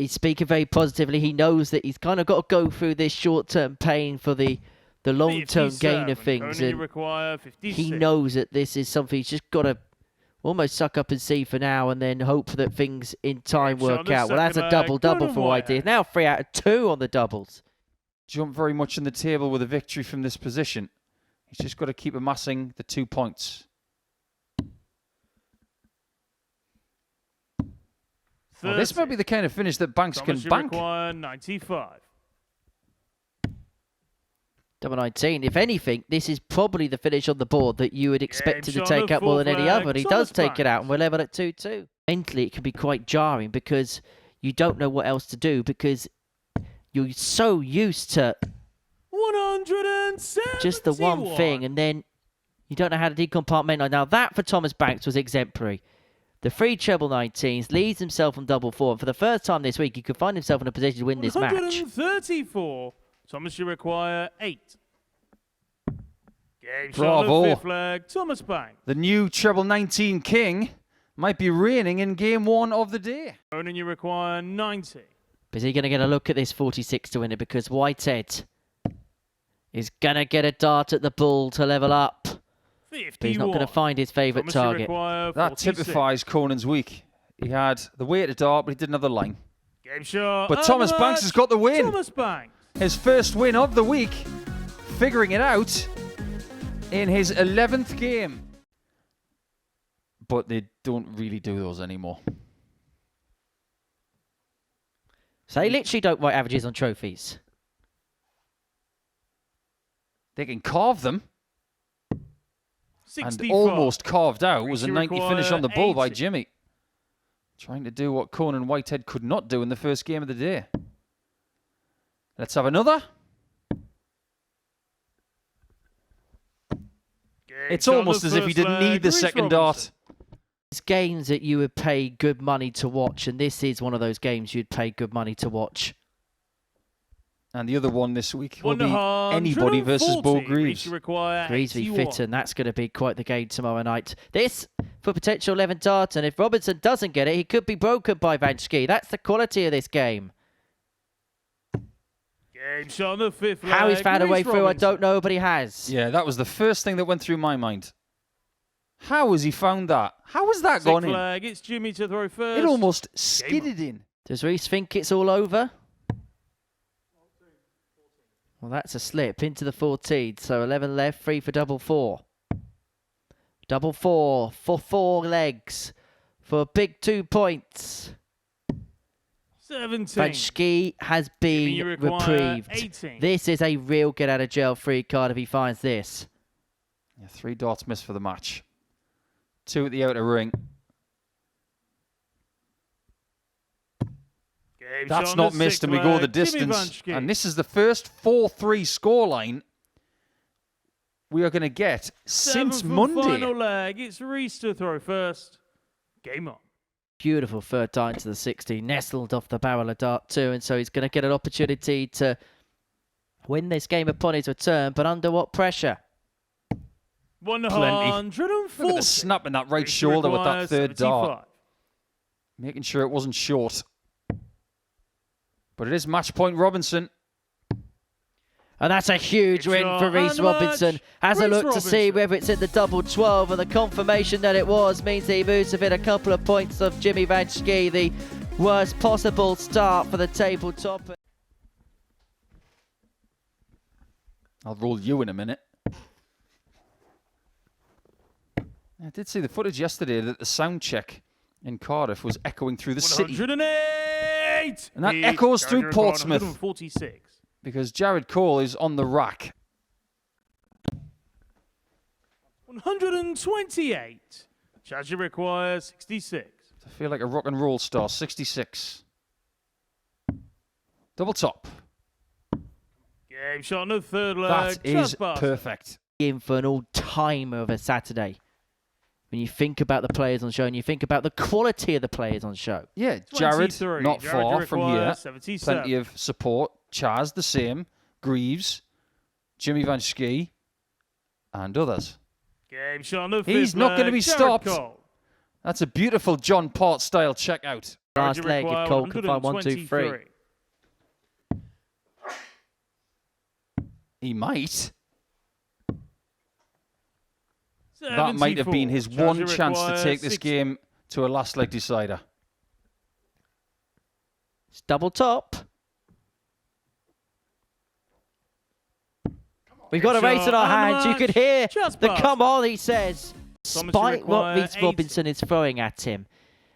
he's speaking very positively. He knows that he's kind of got to go through this short-term pain for the long-term gain of things. And he knows that this is something he's just got to almost suck up and see for now, and then hope that things in time work out. Well, that's a double-double for Whitehead. Now 3 out of 2 on the doubles. Jump very much in the table with a victory from this position. He's just got to keep amassing the 2 points. Well, this might be the kind of finish that Banks can bank. 95. Double 19. If anything, this is probably the finish on the board that you would expect him to take out more than any other. And he does take it out, and we're level at 2-2. Mentally, it can be quite jarring because you don't know what else to do because you're so used to 171. just the one thing, and then you don't know how to decompartmentalize. Now, that for Thomas Banks was exemplary. The 3 treble 19s leaves himself on double 4. And for the first time this week, he could find himself in a position to win this match. 134. Thomas, you require 8. Game Bravo. shot on the 5th leg. Thomas Banks. The new treble 19 king might be reigning in game 1 of the day. Ronan, you require 90. But is he going to get a look at this 46 to win it? Because Whitehead is going to get a dart at the bull to level up. 51. But he's not going to find his favourite target. That typifies Conan's week. He had the way to dart, but he didn't have the line. Game shot. But Thomas Banks has got the win. Thomas Banks. His first win of the week, figuring it out in his 11th game. But they don't really do those anymore. So they literally don't write averages on trophies. They can carve them. 65. And almost carved out was a 90 finish on the bull by Jimmy. Trying to do what Conan Whitehead could not do in the first game of the day. Let's have another. It's almost as if he didn't need the second dart. It's games that you would pay good money to watch, and this is one of those games you'd pay good money to watch. And the other one this week will be anybody versus Bo Greaves. Greaves v Fitton, that's going to be quite the game tomorrow night. This for potential 11 dart, and if Robinson doesn't get it, he could be broken by Van Schie. That's the quality of this game. Game shot on the 5th leg. How he's found a way through, I don't know, but he has. Yeah, that was the first thing that went through my mind. How has he found that? How has that gone in? It's Jimmy to throw first. It almost skidded in. Does Reese think it's all over? Well, that's a slip into the 14. So 11 left, 3 for double 4. Double 4 for 4 legs for a big 2 points. 17. Van Schie has been reprieved. 18. This is a real get out of jail free card if he finds this. Yeah, 3 darts missed for the match. 2 at the outer ring. That's not missed, and we go the distance. And this is the first 4-3 scoreline we are going to get since Monday. Final leg. It's Reese to throw first. Game on. Beautiful third dart into the 60, nestled off the barrel of dart 2, and so he's going to get an opportunity to win this game upon his return, but under what pressure? 140. Look at the snap in that right shoulder with that third dart. Making sure it wasn't short. But it is match point Robinson. And that's a huge win for Reese Robinson. Has a look to see whether it's at the double 12, and the confirmation that it was means that he moves within a couple of points of Jimmy Van Schie, the worst possible start for the tabletop. I'll roll you in a minute. I did see the footage yesterday that the sound check in Cardiff was echoing through the city. 108! And that echoes through Portsmouth. 146. Because Jared Cole is on the rack. 128. Charge requires 66. I feel like a rock and roll star. 66. Double top. Game shot on the 3rd leg. That is perfect. In for an all-timer of a Saturday. When you think about the players on show and you think about the quality of the players on show. Yeah, Jared, not far from here. 77. Plenty of support. Chaz, the same. Greaves, Jimmy Van Schie, and others. Game shot on the 5th He's not going to be stopped That's a beautiful John Part style checkout. Last leg if Cole can find 1, 2, 3. He might. That might have been his one chance to take this game to a last leg decider. It's double top. We've got a race in our hands. You could hear the come on, he says. Despite what Reese Robinson is throwing at him,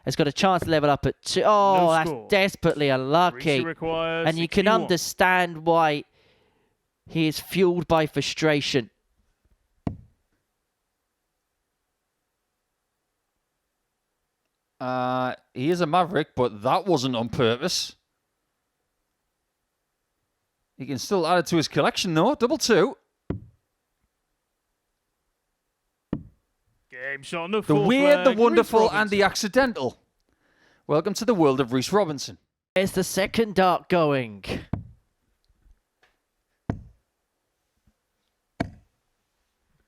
has got a chance to level up at 2. Oh, that's desperately unlucky. And you can understand why he is fueled by frustration. He is a maverick, but that wasn't on purpose. He can still add it to his collection, though. Double 2. Game shot on the The weird, the wonderful, and the accidental. Welcome to the world of Reese Robinson. There's the second dart going.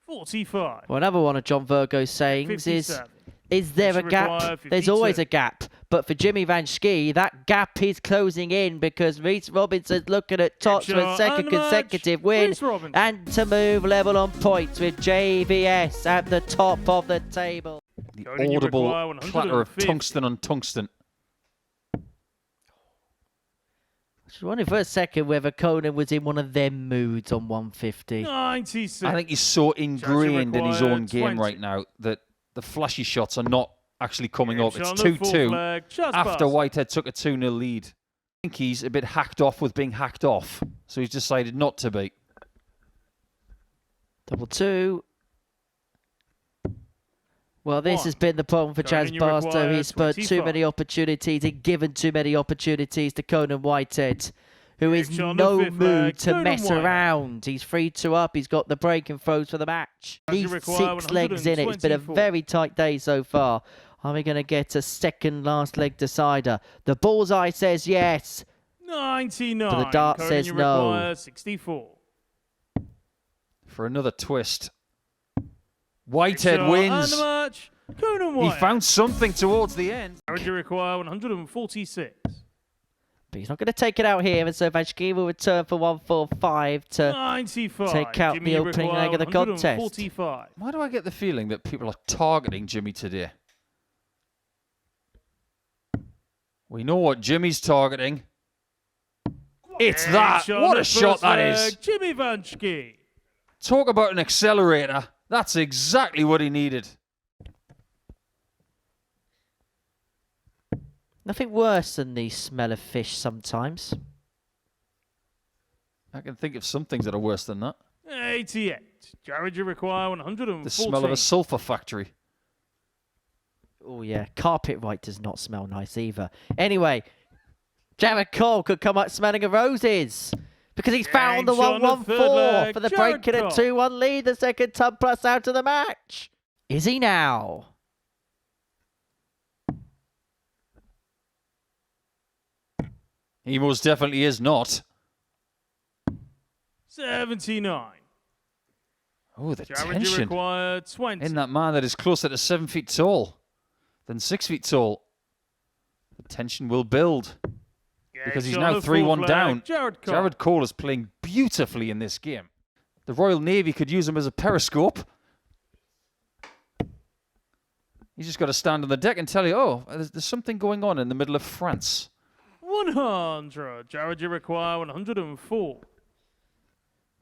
45. Well, another one of John Virgo's sayings is there a gap? There's always a gap. But for Jimmy Van Schie, that gap is closing in because Reese Robinson's looking at tops for a second consecutive win. And to move level on points with JVS at the top of the table. The audible clatter of tungsten on tungsten. I was wondering for a second whether Conan was in one of them moods on 150. 96. I think he's so ingrained in his own game right now that the flashy shots are not actually coming up. It's 2-2 after Whitehead took a 2-0 lead. I think he's a bit hacked off with being hacked off, so he's decided not to be. Double 2. Well, this has been the problem for Chaz Barstow. He's spurred too many opportunities and given too many opportunities to Conan Whitehead, who is no mood to mess around. He's 3-2 up. He's got the break and throws for the match. He's 6 legs in it. It's been a very tight day so far. Are we going to get a second last leg decider? The bullseye says yes. 99. But the dart says no. 64. For another twist. Whitehead wins. He found something towards the end. You require 146. But he's not going to take it out here, and so Van Schie will return for 145 to 95. take out the opening leg of the contest. 145. Why do I get the feeling that people are targeting Jimmy today? We know what Jimmy's targeting. It's that. What a shot that is. Jimmy Van Schie. Talk about an accelerator. That's exactly what he needed. Nothing worse than the smell of fish sometimes. I can think of some things that are worse than that. 88. Jared, you require 114. The smell of a sulfur factory. Oh, yeah. Carpet right does not smell nice either. Anyway, Jared Cole could come up smelling of roses. Because he's found the 1-1-4 for the break in a 2-1 lead. The second tub plus out of the match. Is he now? He most definitely is not. 79. Oh, the Jared, tension you require 20. in that man that is closer to 7 feet tall than 6 feet tall. The tension will build. Because he's now 3-1 down. Jared Cole is playing beautifully in this game. The Royal Navy could use him as a periscope. He's just got to stand on the deck and tell you, oh, there's something going on in the middle of France. 100. Jared, you require 104.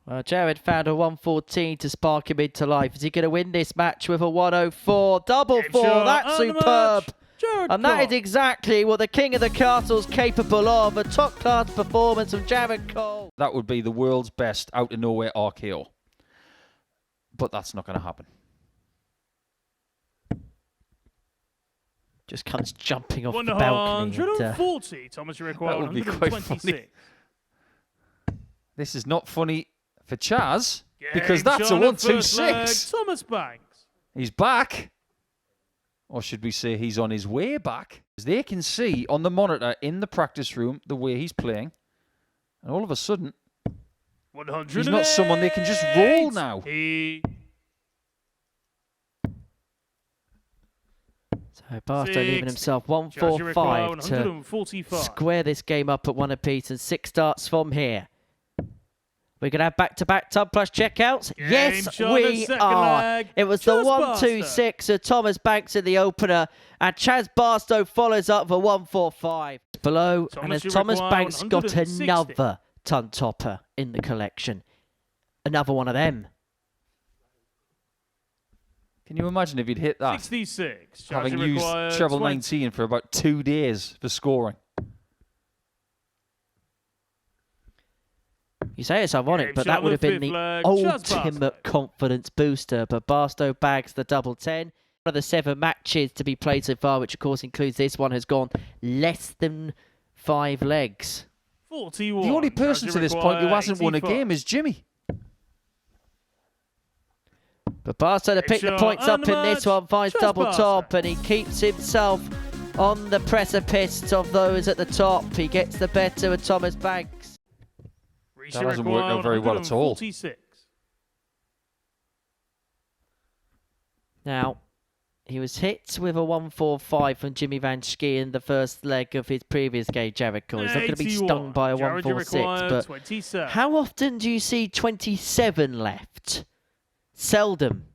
Well, Jared found a 114 to spark him into life. Is he going to win this match with a 104? Double 4. That's superb. And that is exactly what the King of the Castle is capable of. A top-class performance from Jared Cole. That would be the world's best out-of-nowhere RKO. But that's not going to happen. Just comes jumping off the balcony. 140. Thomas, you require 126. This is not funny for Chaz, because that's a 1-2-6. Thomas Banks. He's back. Or should we say he's on his way back? As they can see on the monitor in the practice room the way he's playing. And all of a sudden, he's not someone they can just roll now. So So Barstow leaving himself 145 to square this game up at one apiece, and 6 starts from here. We're going to have back-to-back tub plus checkouts. Yes, we are. It was the 1-2-6 of Thomas Banks in the opener, and Chaz Barstow follows up for 145. Below, and as Thomas Banks got another ton topper in the collection. Another one of them. Can you imagine if he'd hit that? 66. Having used treble 19 for about 2 days for scoring. You say it's ironic, but that would have been the ultimate confidence booster. But Barstow bags the double 10. One of the 7 matches to be played so far, which of course includes this one, has gone less than 5 legs. 41. The only person to this point who hasn't won a game is Jimmy. But Barstow to pick the points up in this one, finds double top, and he keeps himself on the precipice of those at the top. He gets the better of Thomas Banks. That hasn't worked out very well at all. Now, he was hit with a 145 from Jimmy Van Schie in the first leg of his previous game, Jericho. He's not going to be stung by a 146, but how often do you see 27 left? Seldom.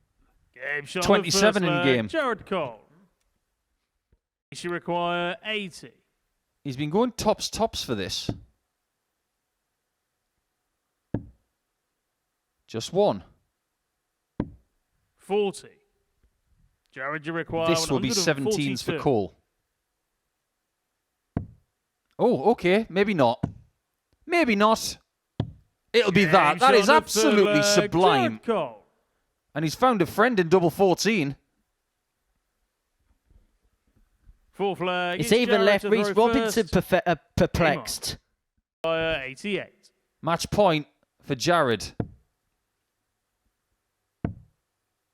27 in game. Jared Cole. He should require 80. He's been going tops for this. Just one. 40. Jared, you require this will be 17s for Cole. Oh, okay. Maybe not. Maybe not. It'll be that. That is absolutely sublime. And he's found a friend in double 14. Full flag. It's even left Reese Robinson perplexed. 88. Match point for Jared.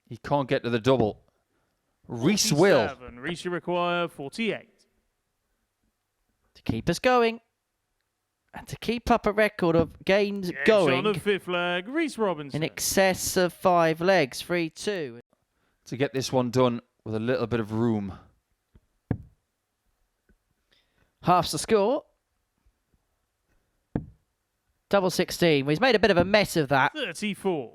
He can't get to the double. Reese will. Reese, you require 48. To keep us going. And to keep up a record of games going. On the 5th leg, Reese Robinson. In excess of 5 legs, 3-2. To get this one done with a little bit of room. Half's the score. Double 16. Well, he's made a bit of a mess of that. 34.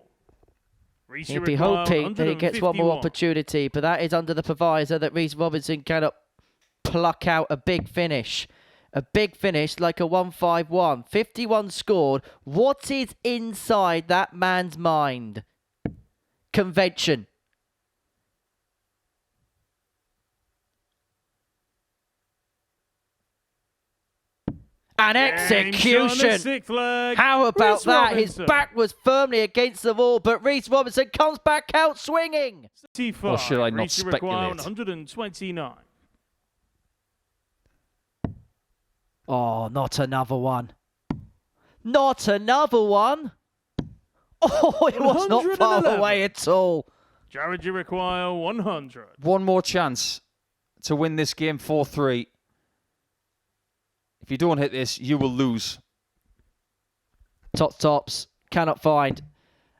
He'd be hoping that he gets one more opportunity, but that is under the proviso that Reese Robinson cannot pluck out a big finish. A big finish like a 151. 51 scored. What is inside that man's mind? Convention. An execution. How about that? His back was firmly against the wall, but Reese Robinson comes back out swinging. Or should I not speculate? 129. Oh, not another one. Not another one. Oh, it was not far away at all. Jared, you require 100. One more chance to win this game 4-3. If you don't hit this, you will lose. Tops cannot find.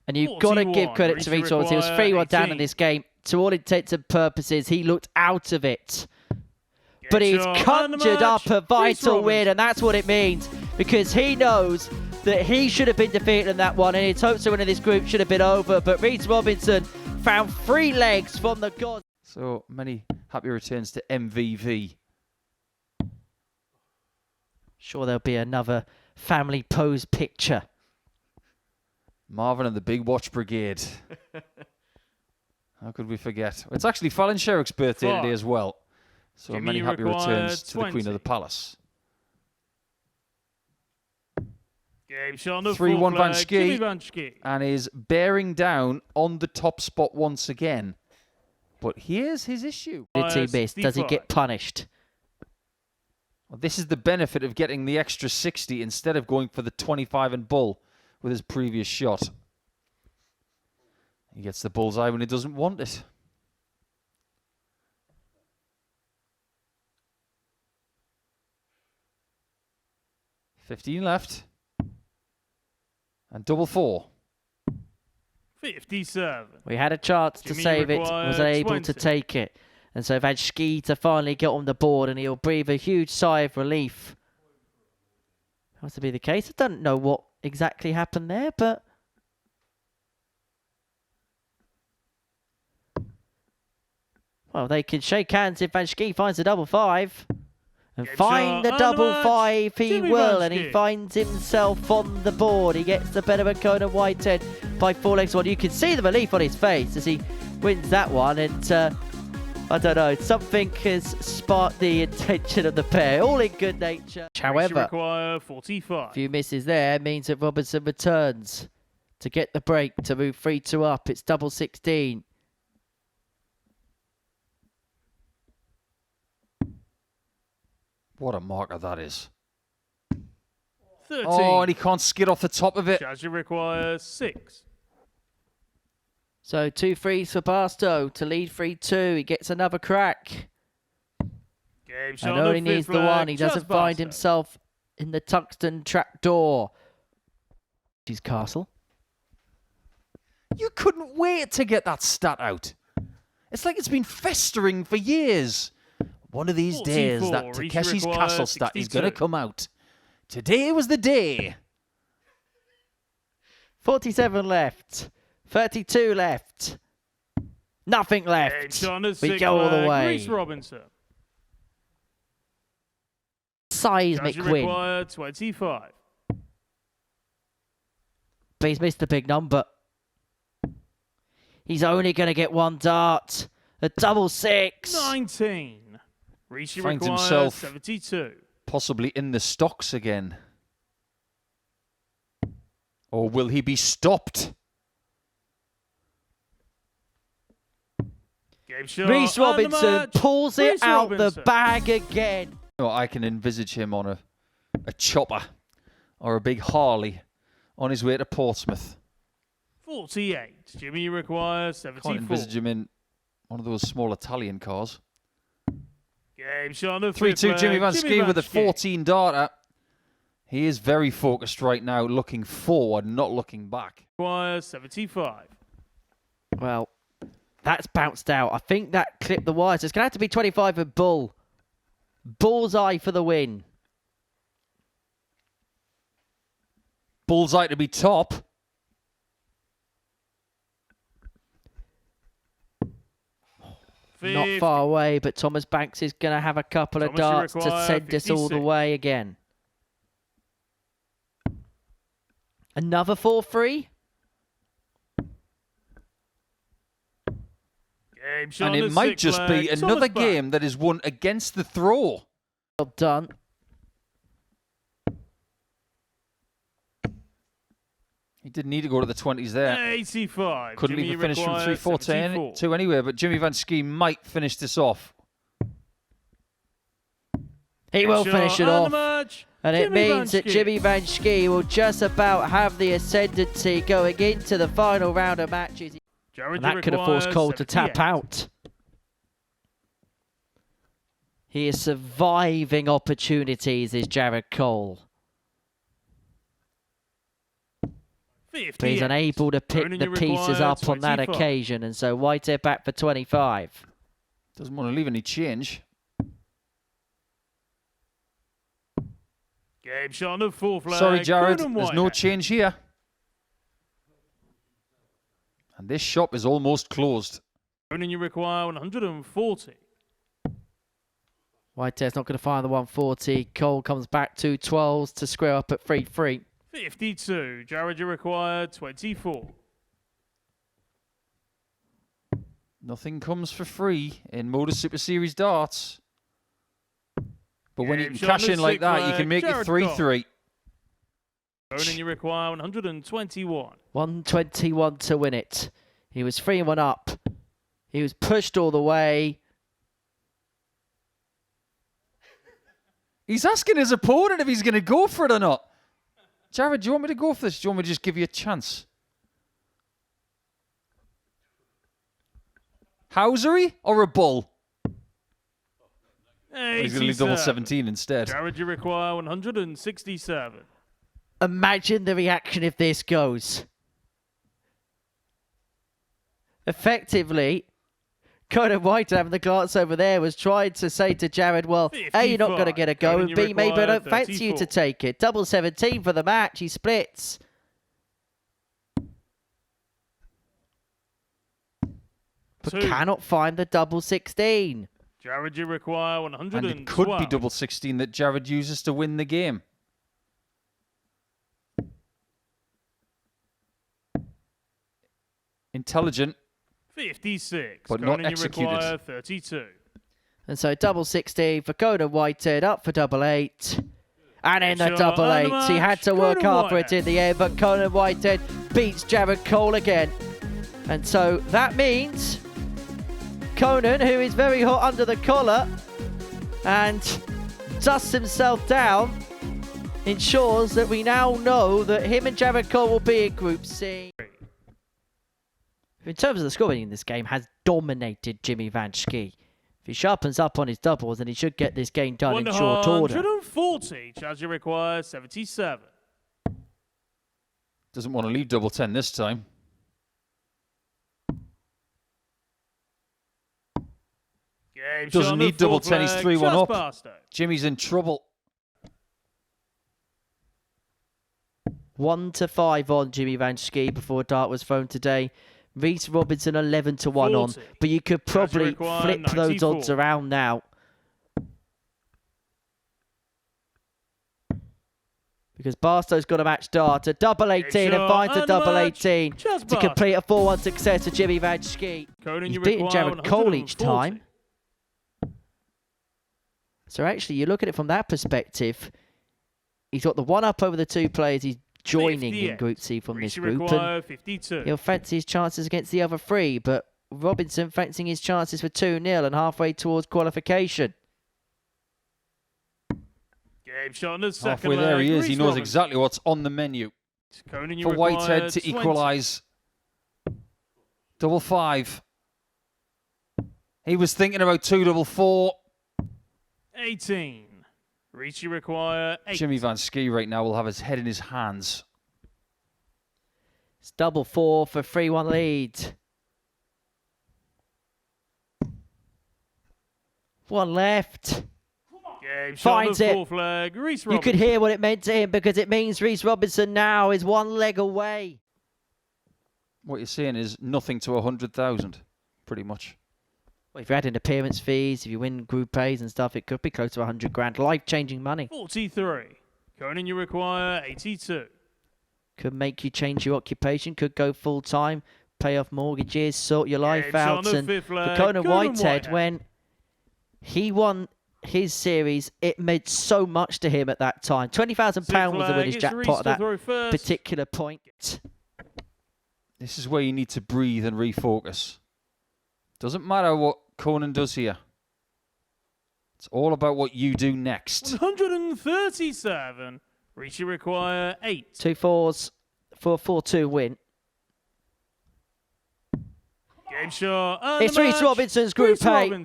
And you've got to give credit to Reese Robinson. He was 3-1 down in this game. To all intents and purposes, he looked out of it. But he's conjured up a vital win, and that's what it means. Because he knows that he should have been defeated in that one, and his hopes of winning this group should have been over. But Reese Robinson found 3 legs from the gods. So many happy returns to MVV. Sure, there'll be another family pose picture. Marvin and the Big Watch Brigade. How could we forget? It's actually Fallon Sherrick's birthday today as well. So many happy returns to the Queen of the Palace. 3-1 Van Schie, and is bearing down on the top spot once again. But here's his issue. Did he miss? Does he get punished? Well, this is the benefit of getting the extra 60 instead of going for the 25 and bull with his previous shot. He gets the bullseye when he doesn't want it. $15 left. And double 4. 57. We had a chance to save it, was able to take it. And so Van Schie to finally get on the board, and he'll breathe a huge sigh of relief. Has to be the case. I don't know what exactly happened there, but well, they can shake hands if Van Schie finds a double five. And find the double five he will, and he finds himself on the board. He gets the better of Conan Whitehead by 4 legs one. You can see the relief on his face as he wins that one, and I don't know, something has sparked the intention of the pair, all in good nature. However, a few misses there means that Robinson returns to get the break to move 3-2 up. It's double 16. What a marker that is. 13. Oh, and he can't skid off the top of it. Judge requires 6. So 2 frees for Barstow to lead 3-2. He gets another crack. Game And only needs the one. He doesn't find himself in the tungsten trapdoor. His castle. You couldn't wait to get that stat out. It's like it's been festering for years. One of these days, that Takeshi's castle stat is going to come out. Today was the day. 47 left. 32 left. Nothing left. We go all the way. Robinson. Seismic win. 25. But he's missed a big number. He's only going to get one dart. A double 6. 19. Rishi Finds himself 72. Possibly in the stocks again. Or will he be stopped? Reece Robinson pulls it out the bag again. Oh, I can envisage him on a chopper or a big Harley on his way to Portsmouth. 48. Jimmy requires 74. Can't envisage him in one of those small Italian cars. Game shot of 3-2 Jimmy Van Schie with a 14 darter. He is very focused right now, looking forward, not looking back. Requires 75. Well, that's bounced out. I think that clipped the wires. It's going to have to be 25 with Bull. Bullseye for the win. Bullseye to be top. Not far away, but Thomas Banks is going to have a couple of darts to send us all the way again. Another 4-3. And it might just be another game that is won against the throw. Well done. He didn't need to go to the 20s there. 85. Couldn't even finish from 3-4 anyway, but Jimmy Van Schie might finish this off. He will finish it off. And it means that Jimmy Van Schie will just about have the ascendancy going into the final round of matches. And that could have forced Cole to tap out. He is surviving opportunities, is Jared Cole. But he's unable to pick the pieces up on that occasion, and so Whitehead back for 25. Doesn't want to leave any change. Game shot of full flag. Sorry, Jared, there's no change here. And this shop is almost closed. And you require 140. Whitehead's not going to find the 140. Cole comes back to 12s to square up at 3-3. 52. Jared, you require 24. Nothing comes for free in MODUS Super Series darts. But when you can cash in like that, you can make it 3-3. And you require 121. 121 to win it. He was 3-1 up. He was pushed all the way. He's asking his opponent if he's going to go for it or not. Jared, do you want me to go for this? Do you want me to just give you a chance? Housery or a bull? He's going to leave double 17 instead. Jared, you require 167. Imagine the reaction if this goes. Effectively, Conan White having the glance over there was trying to say to Jared, well, A, you're not going to get a go, and B, maybe I don't fancy you to take it. Double 17 for the match. He splits. But cannot find the double 16. Jared, you require 112. And it could be double 16 that Jared uses to win the game. Intelligent. 56. But not executed. 32. And so double 16 for Conan Whitehead, up for double 8. And in the double 8, he had to work hard for it in the end, but Conan Whitehead beats Jared Cole again. And so that means Conan, who is very hot under the collar and dusts himself down, ensures that we now know that him and Jared Cole will be in Group C. In terms of the scoring in this game, has dominated Jimmy Van Schie. If he sharpens up on his doubles, then he should get this game done in short order. 140, charge you require 77. Doesn't want to leave double 10 this time. Doesn't need double 10, he's 3-1 up. Jimmy's in trouble. 1-5 on Jimmy Van Schie before a dart was thrown today. Reese Robinson 11-1 on, but you could probably flip those odds around now. Because Barstow's got a match dart, a double 18 and finds a double 18 to complete a 4-1 success for Jimmy Van Schie. He's beaten Jared Cole each time. So actually, you look at it from that perspective, he's got the one up over the two players he's joining in Group C from this group, and he'll fancy his chances against the other three, but Robinson fancying his chances for 2-0 and halfway towards qualification. Halfway there he is, he knows exactly what's on the menu. For Whitehead to equalise. Double 5. He was thinking about 2 double 4. 18. Reach you require 8. Jimmy Van Schie right now will have his head in his hands. It's double 4 for 3-1 lead. One left. Finds it. You could hear what it meant to him, because it means Reese Robinson now is one leg away. What you're saying is nothing to 100,000, pretty much. Well, if you add in appearance fees, if you win Group A's and stuff, it could be close to 100 grand. Life-changing money. 43. Conan, you require 82. Could make you change your occupation. Could go full-time, pay off mortgages, sort your life out. And for Conan Whitehead, when he won his series, it meant so much to him at that time. £20,000 was the winner's jackpot at that particular point. This is where you need to breathe and refocus. Doesn't matter what Conan does here. It's all about what you do next. 137. Reach you require 8. 2 4s for a 4-2 win. Game shot. It's Reese Robinson's Group A.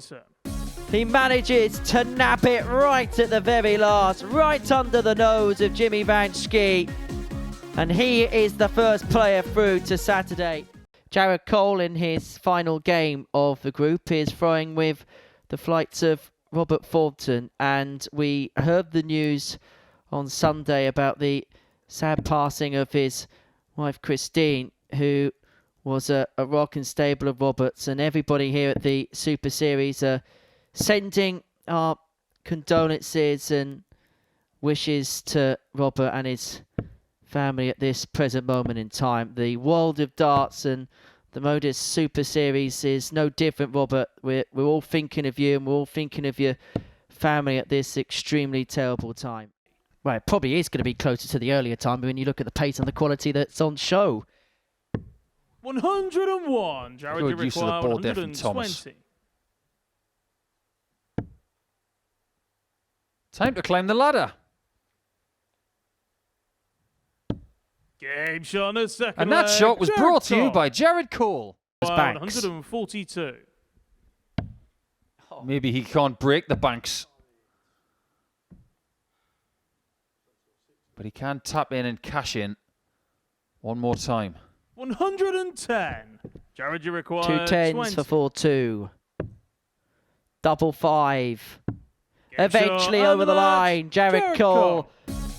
He manages to nab it right at the very last, right under the nose of Jimmy Van Schie. And he is the first player through to Saturday. Jared Cole, in his final game of the group, is throwing with the flights of Robert Thornton. And we heard the news on Sunday about the sad passing of his wife, Christine, who was a rock and stable of Robert's. And everybody here at the Super Series are sending our condolences and wishes to Robert and his family at this present moment in time. The world of darts and the MODUS Super Series is no different, Robert. We're all thinking of you, and we're all thinking of your family at this extremely terrible time. Well, it probably is going to be closer to the earlier time when you look at the pace and the quality that's on show. 101. Jared, you use of the ball there from 120. Thomas. Time to climb the ladder. Game shot on the second And that leg. shot was Jared brought to you Cole. by Jared Cole. 142. Maybe he can't break the banks. But he can tap in and cash in one more time. 110. Jared, you require 2 10s 20. for 4-2. Double 5. Get Eventually shot over the match. line. Jared Cole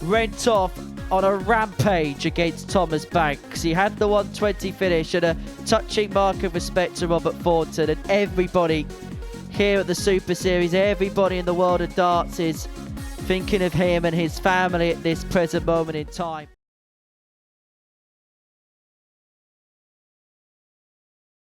went off on a rampage against Thomas Banks. He had the 120 finish and a touching mark of respect to Robert Thornton, and everybody here at the Super Series, everybody in the world of darts is thinking of him and his family at this present moment in time.